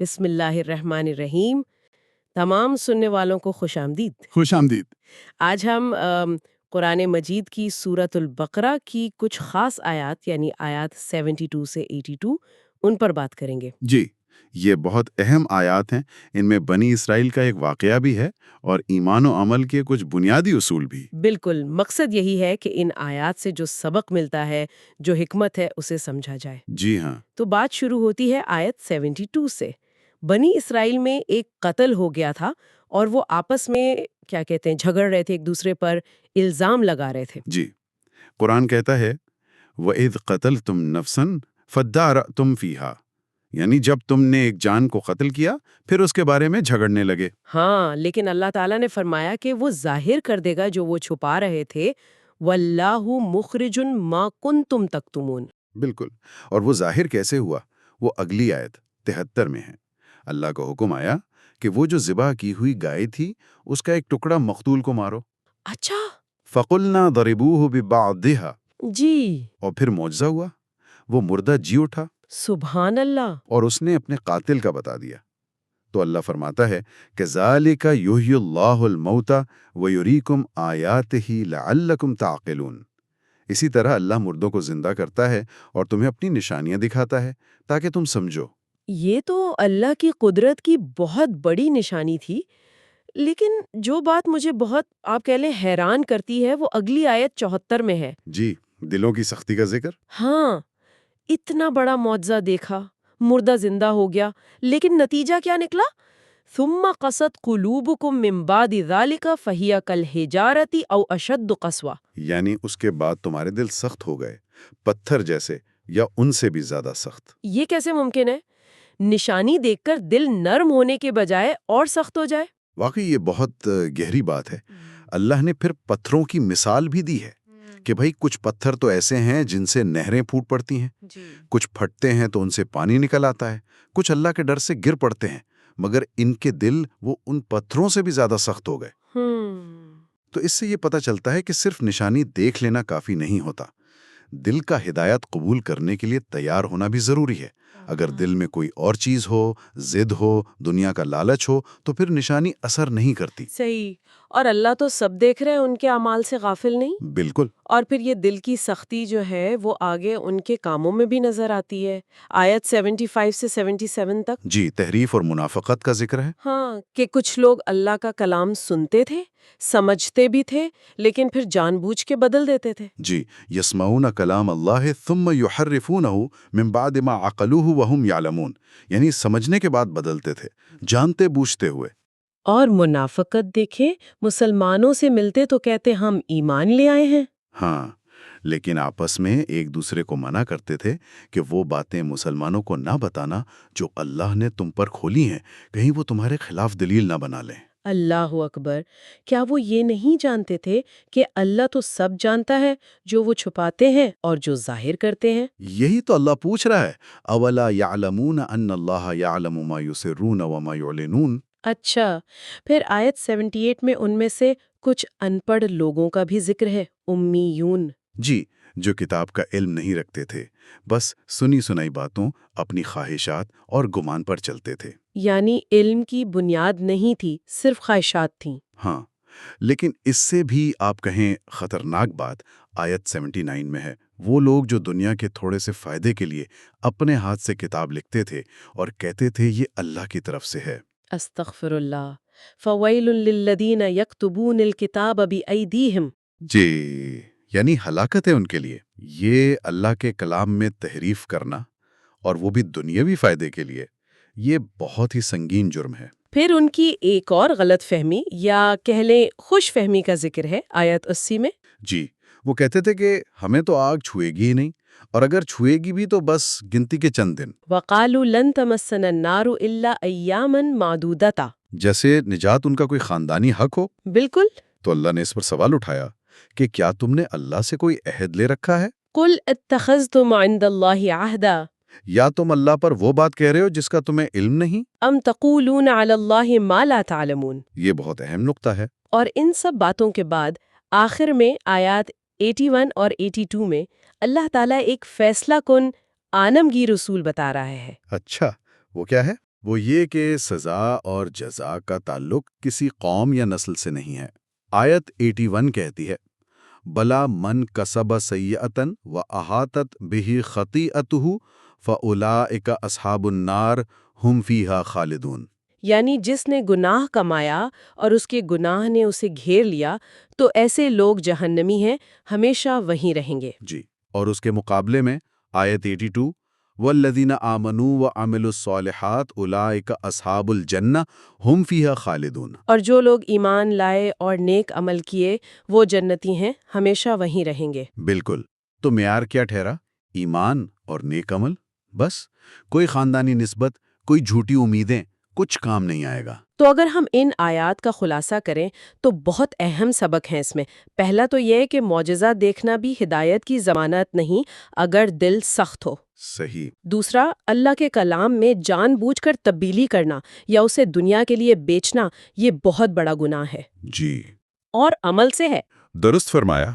بسم اللہ الرحمن الرحیم۔ تمام سننے والوں کو خوش آمدید۔ خوش آمدید۔ آج ہم قرآن مجید کی سورۃ البقرہ کی کچھ خاص آیات یعنی آیات 72 سے 82 ان پر بات کریں گے۔ جی، یہ بہت اہم آیات ہیں۔ ان میں بنی اسرائیل کا ایک واقعہ بھی ہے اور ایمان و عمل کے کچھ بنیادی اصول بھی۔ بالکل، مقصد یہی ہے کہ ان آیات سے جو سبق ملتا ہے، جو حکمت ہے، اسے سمجھا جائے۔ جی ہاں۔ تو بات شروع ہوتی ہے آیت 72 سے۔ بنی اسرائیل میں ایک قتل ہو گیا تھا اور وہ آپس میں کیا کہتے ہیں جھگڑ رہے تھے، ایک دوسرے پر الزام لگا رہے تھے۔ جی، قرآن کہتا ہے وَإِذْ قَتَلْتُمْ نَفْسًا فَادَّارَأْتُمْ فِيهَا، یعنی جب تم نے ایک جان کو قتل کیا پھر اس کے بارے میں جھگڑنے لگے۔ ہاں، لیکن اللہ تعالیٰ نے فرمایا کہ وہ ظاہر کر دے گا جو وہ چھپا رہے تھے۔ وَاللَّهُ مُخْرِجٌ مَا كُنْتُمْ تَكْتُمُونَ۔ بالکل، اور وہ ظاہر کیسے ہوا؟ وہ اگلی آیت 73 میں ہے۔ اللہ کا حکم آیا کہ وہ جو ذبح کی ہوئی گائے تھی اس کا ایک ٹکڑا مقتول کو مارو۔ اچھا فَقُلْنَا ضَرِبُوهُ بِبَعْضِهَا، جی، اور پھر معجزہ ہوا، وہ مردہ جی اٹھا سبحان اللہ۔ اور اس نے اپنے قاتل کا بتا دیا۔ تو اللہ فرماتا ہے کہ ذَلِكَ يُحْيِي اللَّهُ الْمَوْتَى وَيُرِيكُمْ آيَاتِهِ لَعَلَّكُمْ تَعْقِلُونَ۔ اسی طرح اللہ مردوں کو زندہ کرتا ہے اور تمہیں اپنی نشانیاں دکھاتا ہے تاکہ تم سمجھو۔ یہ تو اللہ کی قدرت کی بہت بڑی نشانی تھی، لیکن جو بات مجھے بہت آپ کہہ لیں حیران کرتی ہے وہ اگلی آیت 74 میں ہے۔ جی، دلوں کی سختی کا ذکر۔ ہاں، اتنا بڑا معجزہ دیکھا، مردہ زندہ ہو گیا، لیکن نتیجہ کیا نکلا؟ ثم قست قلوبکم من بعد ذالک فہی کالحجارۃ او اشد قسوہ، یعنی اس کے بعد تمہارے دل سخت ہو گئے، پتھر جیسے یا ان سے بھی زیادہ سخت۔ یہ کیسے ممکن ہے؟ نشانی دیکھ کر دل نرم ہونے کے بجائے اور سخت ہو جائے۔ واقعی یہ بہت گہری بات ہے۔ اللہ نے پھر پتھروں کی مثال بھی دی ہے کہ بھائی کچھ پتھر تو ایسے ہیں جن سے نہریں پھوٹ پڑتی ہیں، کچھ پھٹتے ہیں تو ان سے پانی نکل آتا ہے، کچھ اللہ کے ڈر سے گر پڑتے ہیں، مگر ان کے دل وہ ان پتھروں سے بھی زیادہ سخت ہو گئے۔ تو اس سے یہ پتہ چلتا ہے کہ صرف نشانی دیکھ لینا کافی نہیں ہوتا، دل کا ہدایت قبول کرنے کے لیے تیار ہونا بھی ضروری ہے۔ اگر دل میں کوئی اور چیز ہو، ضد ہو، دنیا کا لالچ ہو، تو پھر نشانی اثر نہیں کرتی۔ صحیح، اور اللہ تو سب دیکھ رہے ہیں، ان کے اعمال سے غافل نہیں۔ بالکل۔ اور پھر یہ دل کی سختی جو ہے وہ آگے ان کے کاموں میں بھی نظر آتی ہے، آیت 75 سے 77 تک۔ جی، تحریف اور منافقت کا ذکر ہے۔ ہاں، کہ کچھ لوگ اللہ کا کلام سنتے تھے، سمجھتے بھی تھے، لیکن پھر جان بوجھ کے بدل دیتے تھے۔ جی، یسمعون کلام اللہ ثم یحرفونہ من بعد ما عقلوہ وہم یعلمون، یعنی سمجھنے کے بعد بدلتے تھے، جانتے بوجھتے ہوئے۔ اور منافقت دیکھیں، مسلمانوں سے ملتے تو کہتے ہم ایمان لے آئے ہیں۔ ہاں، لیکن آپس میں ایک دوسرے کو منع کرتے تھے کہ وہ باتیں مسلمانوں کو نہ بتانا جو اللہ نے تم پر کھولی ہیں، کہیں وہ تمہارے خلاف دلیل نہ بنا لیں۔ اللہ اکبر! کیا وہ یہ نہیں جانتے تھے کہ اللہ تو سب جانتا ہے، جو وہ چھپاتے ہیں اور جو ظاہر کرتے ہیں؟ یہی تو اللہ پوچھ رہا ہے، اولا یعلمون ان اللہ یعلم ما یسرون وما یعلنون۔ اچھا، پھر آیت 78 میں ان میں سے کچھ ان پڑھ لوگوں کا بھی ذکر ہے، امیون۔ جی، جو کتاب کا علم نہیں رکھتے تھے، بس سنی سنائی باتوں، اپنی خواہشات اور گمان پر چلتے تھے۔ یعنی علم کی بنیاد نہیں تھی، صرف خواہشات تھیں۔ ہاں، لیکن اس سے بھی آپ کہیں خطرناک بات آیت 79 میں ہے، وہ لوگ جو دنیا کے تھوڑے سے فائدے کے لیے اپنے ہاتھ سے کتاب لکھتے تھے اور کہتے تھے یہ اللہ کی طرف سے ہے۔ استغفر اللہ، فویل للذین یکتبون الکتاب بایدیہم۔ جی، یعنی ہلاکت ہے ان کے لیے۔ یہ اللہ کے کلام میں تحریف کرنا، اور وہ بھی دنیاوی فائدے کے لیے، یہ بہت ہی سنگین جرم ہے۔ پھر ان کی ایک اور غلط فہمی یا کہہ لیں خوش فہمی کا ذکر ہے آیت 80 میں۔ جی، وہ کہتے تھے کہ ہمیں تو آگ چھوئے گی ہی نہیں، اور اگر چھوئے گی بھی تو بس گنتی کے چند دن۔ وَقَالُوا لَن تَمَسَّنَا النَّارُ إِلَّا أَيَّامًا مَعْدُودَةً، جیسے نجات ان کا کوئی خاندانی حق ہو۔ بالکل۔ تو اللہ نے اس پر سوال اٹھایا کہ کیا تم نے اللہ سے کوئی عہد لے رکھا ہے؟ قُلْ اتَّخَذْتُمْ عِندَ اللَّهِ عَهْدًا، یا تم اللہ پر وہ بات کہہ رہے ہو جس کا تمہیں علم نہیں؟ أَمْ تَقُولُونَ عَلَى اللَّهِ مَا لَا تَعْلَمُونَ۔ یہ بہت اہم نقطہ ہے۔ اور ان سب باتوں کے بعد آخر میں آیات 81 اور 82 میں اللہ تعالیٰ ایک فیصلہ کن عالمگیر اصول بتا رہا ہے۔ اچھا، وہ کیا ہے؟ وہ یہ کہ سزا اور جزا کا تعلق کسی قوم یا نسل سے نہیں ہے۔ آیت 81 کہتی ہے بلا من کسب سیئۃ و احاطت بہ خطیئتہ فاولئک اصحاب النار ہم فیہا خالدون۔ یعنی جس نے گناہ کمایا اور اس کے گناہ نے اسے گھیر لیا تو ایسے لوگ جہنمی ہیں، ہمیشہ وہیں رہیں گے۔ جی، اور اس کے مقابلے میں آیت 82 والذین آمنوا وعملوا الصالحات اولئک اصحاب الجنہ ہم فیہا خالدون۔ اور جو لوگ ایمان لائے اور نیک عمل کیے وہ جنتی ہیں، ہمیشہ وہیں رہیں گے۔ بالکل، تو معیار کیا ٹھہرا؟ ایمان اور نیک عمل، بس۔ کوئی خاندانی نسبت، کوئی جھوٹی امیدیں، کچھ کام نہیں آئے گا۔ تو اگر ہم ان آیات کا خلاصہ کریں تو بہت اہم سبق ہیں اس میں۔ پہلا تو یہ کہ معجزہ دیکھنا بھی ہدایت کی ضمانت نہیں اگر دل سخت ہو۔ صحیح۔ دوسرا، اللہ کے کلام میں جان بوجھ کر تبدیلی کرنا یا اسے دنیا کے لیے بیچنا، یہ بہت بڑا گناہ ہے جی، اور عمل سے ہے۔ درست فرمایا۔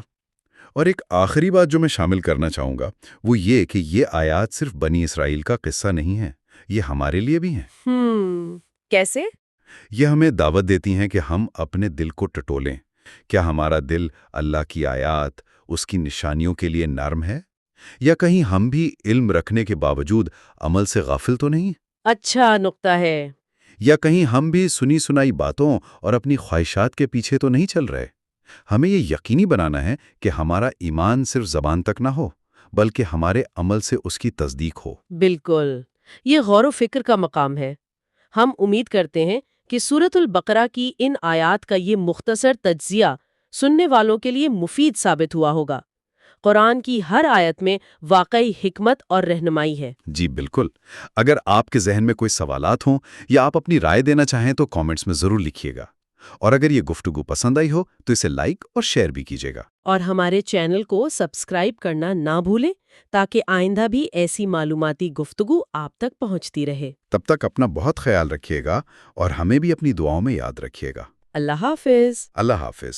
اور ایک آخری بات جو میں شامل کرنا چاہوں گا وہ یہ کہ یہ آیات صرف بنی اسرائیل کا قصہ نہیں ہے، یہ ہمارے لیے بھی ہیں۔ کیسے؟ یہ ہمیں دعوت دیتی ہیں کہ ہم اپنے دل کو ٹٹولیں۔ کیا ہمارا دل اللہ کی آیات، اس کی نشانیوں کے لیے نرم ہے؟ یا کہیں ہم بھی علم رکھنے کے باوجود عمل سے غافل تو نہیں؟ اچھا نقطہ ہے۔ یا کہیں ہم بھی سنی سنائی باتوں اور اپنی خواہشات کے پیچھے تو نہیں چل رہے؟ ہمیں یہ یقینی بنانا ہے کہ ہمارا ایمان صرف زبان تک نہ ہو بلکہ ہمارے عمل سے اس کی تصدیق ہو۔ بالکل، یہ غور و فکر کا مقام ہے۔ ہم امید کرتے ہیں کہ سورۃ البقرہ کی ان آیات کا یہ مختصر تجزیہ سننے والوں کے لیے مفید ثابت ہوا ہوگا۔ قرآن کی ہر آیت میں واقعی حکمت اور رہنمائی ہے۔ جی بالکل۔ اگر آپ کے ذہن میں کوئی سوالات ہوں یا آپ اپنی رائے دینا چاہیں تو کامنٹس میں ضرور لکھیے گا، اور اگر یہ گفتگو پسند آئی ہو تو اسے لائک اور شیئر بھی کیجیے گا۔ اور ہمارے چینل کو سبسکرائب کرنا نہ بھولیں تاکہ آئندہ بھی ایسی معلوماتی گفتگو آپ تک پہنچتی رہے۔ تب تک اپنا بہت خیال رکھیے گا اور ہمیں بھی اپنی دعاؤں میں یاد رکھیے گا۔ اللہ حافظ۔ اللہ حافظ۔